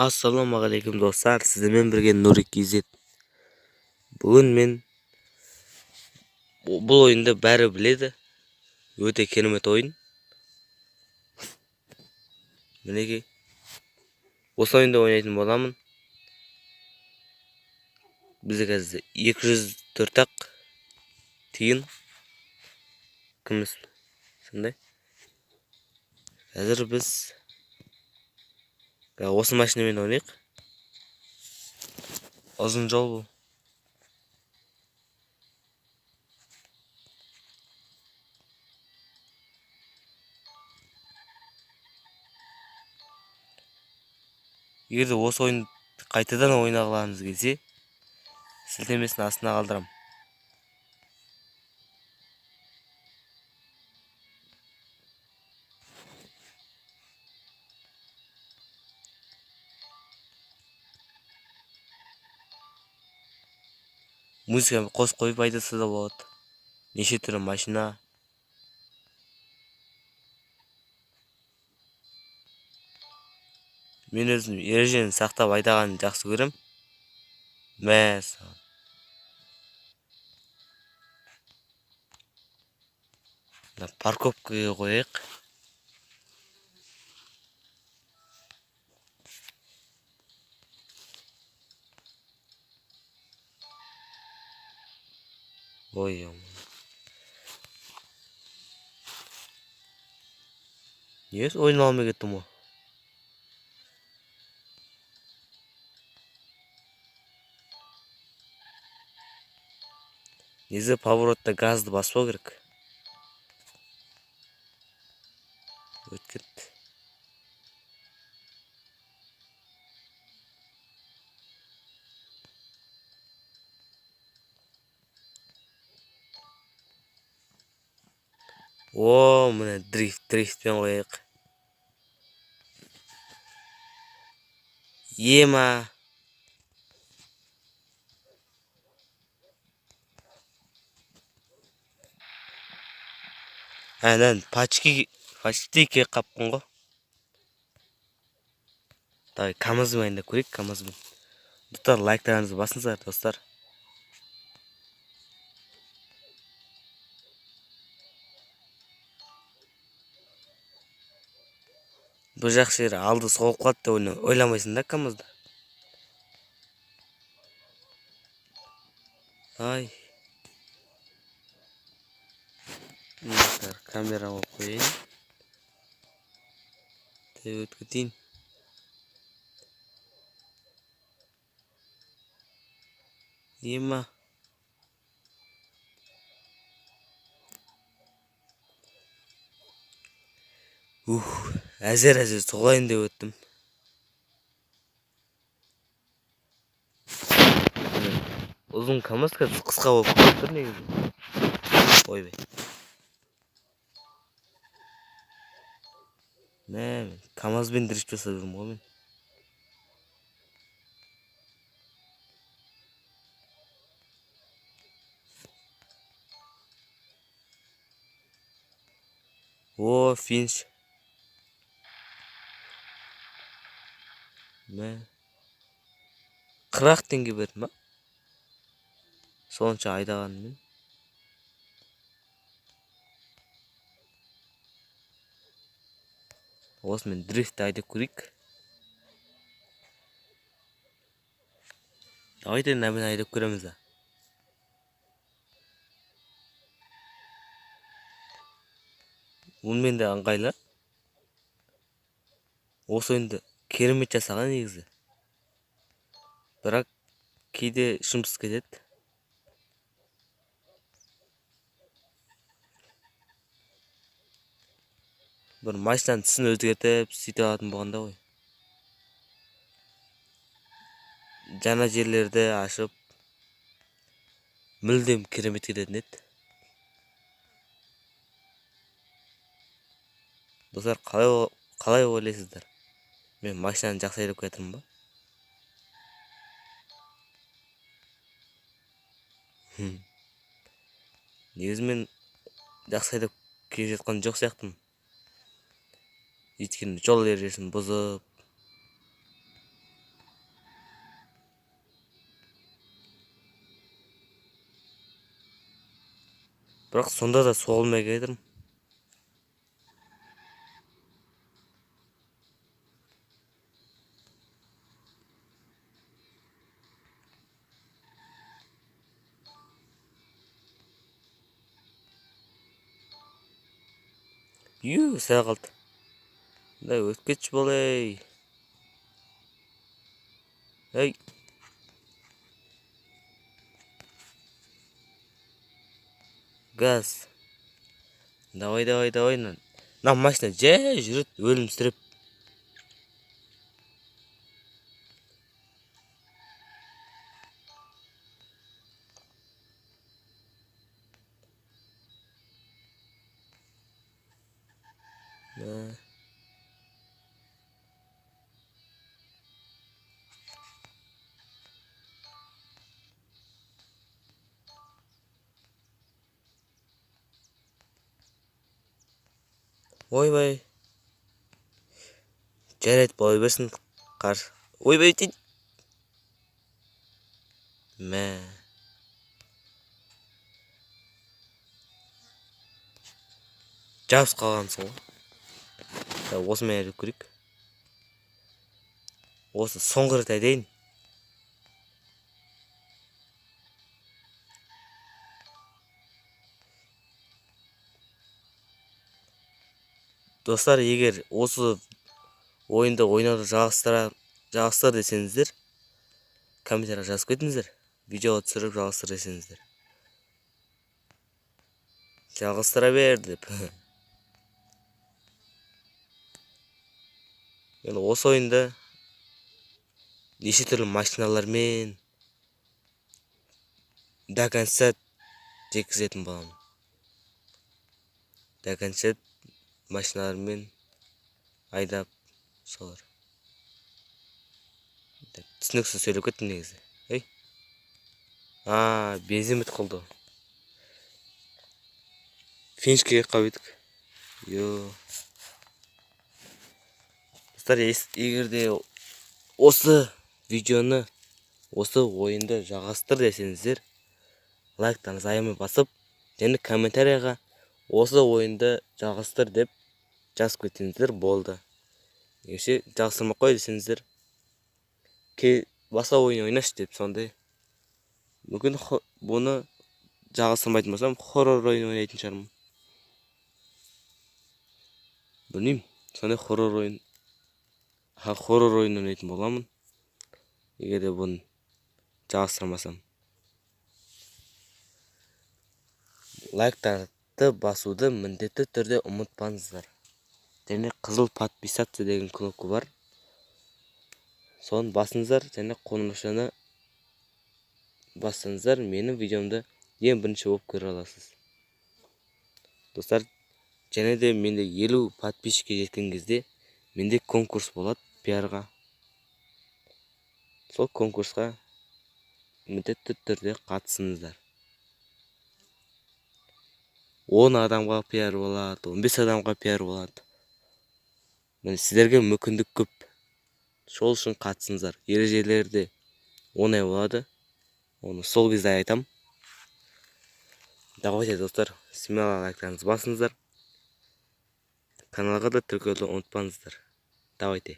Ассалаумағалейкум достар, сіздермен бірге Нурик Кизет. Бүгін мен бұл ойынды бәрі біледі. Өте керемет ойын. Мінекей. Осы ойында ойнайтын боламын. Бізде қазір 204 ақ тиын. Кіміз? Сондай. Қазір біз осы машинамен ойнайық. Ұзын жол бұл. Егерде осы ойын қайтадан ойнағыларыңыз келсе, сілтемесін астына қалдырам. Музыканы қосып қойып айтса да болады. Неше түрлі машина. Мен өзім ережені сақтап айдағанды жақсы көрем. Мәсаған. Парковкаға қояйық. Ой, Yes, ойын алмай кеттім ғой. Негізі поворотта газды баспау керек. Өткет. О, міне дрифтпен қояйық. Ема. Әнән почти қаппын ғой. Давай камазбен айында көрейік, камазбен. Достар, лайктарыңызды басыңыздар, достар. Бұл жақсы жері алды соғып қалды деп ойламайсың да камазда. Ай. Камера қойып қояйын. Өтіп кетейін. Ема. Әзер соғайын деп өттім. Ұзын камаз қазір қысқа болып тұр негізі. Ойбай. Мен камазбен дрифт жасап жүрмін ғой мен. О, финиш. Мен 40 теңге бердім ба? Сонша айдағанмен. Осымен дрифт айдап көрейік. Давайте нәмен айдап көреміз да. Онымен де ыңғайлы. Осы ойынды керемет жасаған негізі. Бірақ кейде жұмыс кетеді. Бір машинаның түсін өзгертіп, сөйтіп алатын болғанда ғой. Жаңа жерлерді ашып, мүлдем керемет кететін еді. Достар, қалай ойлайсыздар? Мен машинаны жақсы айдап кетірмін ба? Негізі мен жақсы айдап келе жатқан жоқ сияқтымын. Өйткені жол ережесін бұзып, Бірақ сонда да соғылмай кетірім. Сәл қалды. Да өткетші болай. Эй. Газ. Давай. На машина жай жүреді, өлімсіреп. Ойбай. Жарайды, бола берсін. Ойбай дейді. Мә. Жабыс қалғансың ғой. Осымен әріп көрейік. Осы соңғы рет айтайын. Достар, егер осы ойынды ойнауды жалғастыр десеңіздер, комментарийға жазып кетіңіздер. Видеоға түсіріп жалғастыр десеңіздер. Жалғастыра бер деп. Енді осы ойында неше түрлі машиналармен до конца жеткізетін боламын. До конца машиналармен айдап солар. Түсініксіз сөйлеп кеттім негізі. Ей. Бензин бітіп қалды. Финишке қабедік. Достар, егерде осы видеоны, осы ойынды жалғастыр десеңіздер, лайктарыңызды аямай басып, және комментарийға осы ойынды жалғастыр деп жазып кетсеңіздер болды. Егер жалғастырмай қой десеңіздер, басқа ойын ойнашы деп сондай. Мүмкін бұны жалғастырмайтын болсам, хоррор ойын ойнайтын шығармын. Білмеймін, сондай хоррор ойын ойнайтын боламын. Егер де бұны жалғастырмасам. Лайктарды басуды міндетті түрде ұмытпаңыздар. Және қызыл подписаться деген кнопка бар. Соны басыңыздар, және қоңыраушаны бассаңыздар, менің видеомды ең бірінші болып көре аласыз. Достар, және де менде 50 подписчикке жеткен кезде менде конкурс болады пиарға. Сол конкурсқа міндетті түрде қатысыңыздар. 10 адамға пиар болады, 15 адамға пиар болады. Сіздерге мүмкіндік көп. Сол үшін қатысыңыздар. Ережелерде оңай болады. Оны сол кезде айтам. Давайте, достар, смело лайктарыңызды басыңыздар. Каналға да тіркелуді ұмытпаңыздар. Давайте.